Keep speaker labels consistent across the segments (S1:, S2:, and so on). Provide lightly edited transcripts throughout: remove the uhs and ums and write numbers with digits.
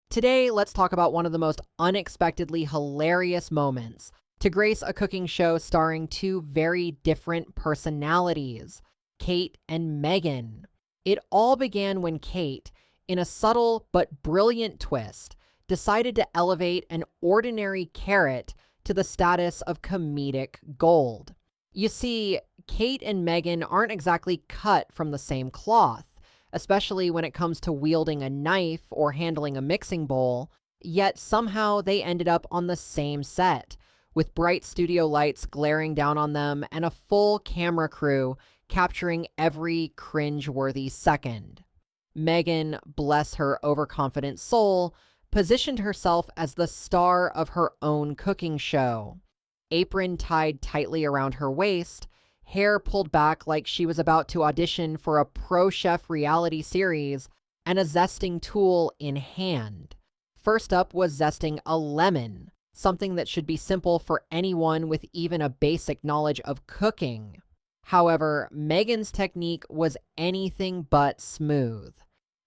S1: Today, let's talk about one of the most unexpectedly hilarious moments to grace a cooking show starring two very different personalities, Kate and Meghan. It all began when Kate, in a subtle but brilliant twist, decided to elevate an ordinary carrot to the status of comedic gold. You see, Kate and Meghan aren't exactly cut from the same cloth, especially when it comes to wielding a knife or handling a mixing bowl, yet somehow they ended up on the same set, with bright studio lights glaring down on them and a full camera crew capturing every cringe-worthy second. Meghan, bless her overconfident soul, positioned herself as the star of her own cooking show. Apron tied tightly around her waist, hair pulled back like she was about to audition for a pro chef reality series, and a zesting tool in hand. First up was zesting a lemon, something that should be simple for anyone with even a basic knowledge of cooking. However, Meghan's technique was anything but smooth.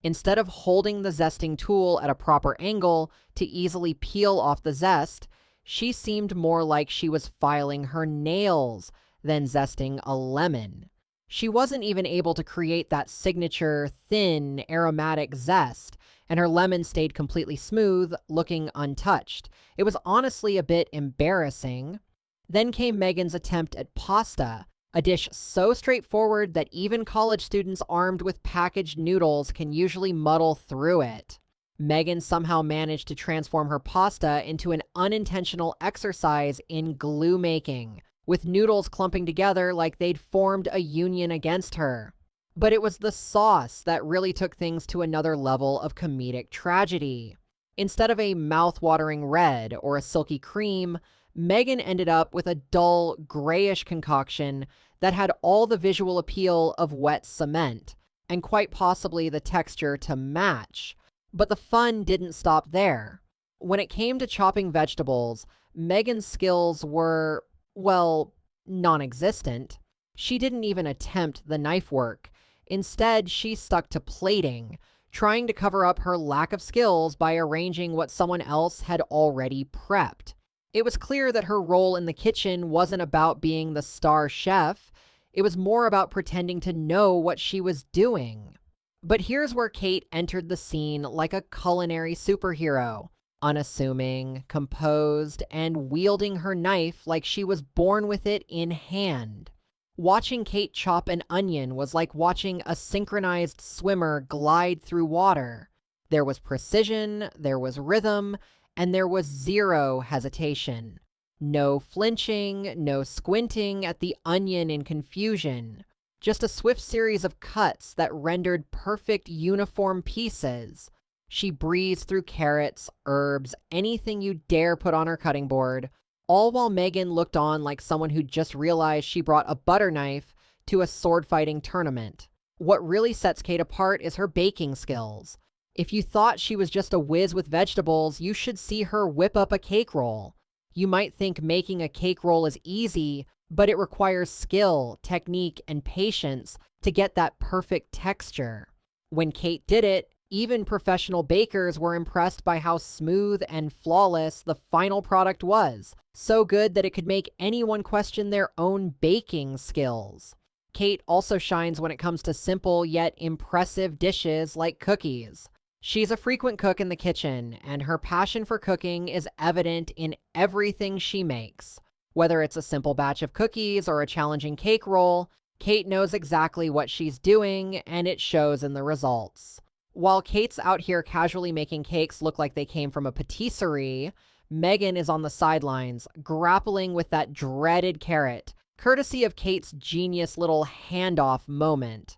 S1: Instead of holding the zesting tool at a proper angle to easily peel off the zest, she seemed more like she was filing her nails than zesting a lemon. She wasn't even able to create that signature, thin, aromatic zest, and her lemon stayed completely smooth, looking untouched. It was honestly a bit embarrassing. Then came Meghan's attempt at pasta, a dish so straightforward that even college students armed with packaged noodles can usually muddle through it. Meghan somehow managed to transform her pasta into an unintentional exercise in glue making, with noodles clumping together like they'd formed a union against her. But it was the sauce that really took things to another level of comedic tragedy. Instead of a mouth-watering red or a silky cream, Meghan ended up with a dull, grayish concoction that had all the visual appeal of wet cement, and quite possibly the texture to match. But the fun didn't stop there. When it came to chopping vegetables, Meghan's skills were, well, non-existent. She didn't even attempt the knife work. Instead, she stuck to plating, trying to cover up her lack of skills by arranging what someone else had already prepped. It was clear that her role in the kitchen wasn't about being the star chef. It was more about pretending to know what she was doing. But here's where Kate entered the scene like a culinary superhero, unassuming, composed, and wielding her knife like she was born with it in hand. Watching Kate chop an onion was like watching a synchronized swimmer glide through water. There was precision, there was rhythm, and there was zero hesitation. No flinching, no squinting at the onion in confusion. Just a swift series of cuts that rendered perfect uniform pieces. She breezed through carrots, herbs, anything you dare put on her cutting board, all while Meghan looked on like someone who just realized she brought a butter knife to a sword-fighting tournament. What really sets Kate apart is her baking skills. If you thought she was just a whiz with vegetables, you should see her whip up a cake roll. You might think making a cake roll is easy, but it requires skill, technique, and patience to get that perfect texture. When Kate did it, even professional bakers were impressed by how smooth and flawless the final product was, so good that it could make anyone question their own baking skills. Kate also shines when it comes to simple yet impressive dishes like cookies. She's a frequent cook in the kitchen, and her passion for cooking is evident in everything she makes. Whether it's a simple batch of cookies or a challenging cake roll, Kate knows exactly what she's doing, and it shows in the results. While Kate's out here casually making cakes look like they came from a patisserie, Meghan is on the sidelines, grappling with that dreaded carrot, courtesy of Kate's genius little handoff moment.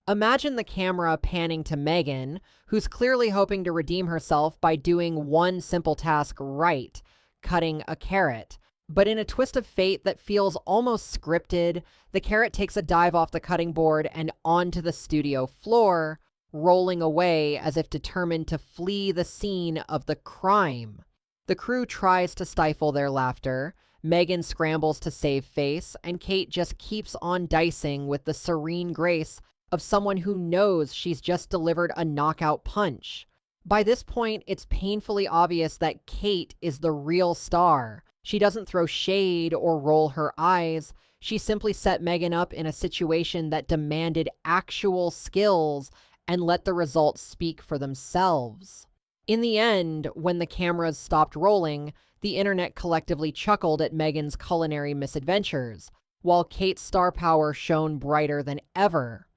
S1: Imagine the camera panning to Meghan, who's clearly hoping to redeem herself by doing one simple task right, cutting a carrot. But in a twist of fate that feels almost scripted, the carrot takes a dive off the cutting board and onto the studio floor, rolling away as if determined to flee the scene of the crime. The crew tries to stifle their laughter, Meghan scrambles to save face, and Kate just keeps on dicing with the serene grace of someone who knows she's just delivered a knockout punch. By this point, it's painfully obvious that Kate is the real star. She doesn't throw shade or roll her eyes. She simply set Meghan up in a situation that demanded actual skills and let the results speak for themselves. In the end, when the cameras stopped rolling, the internet collectively chuckled at Meghan's culinary misadventures, while Kate's star power shone brighter than ever.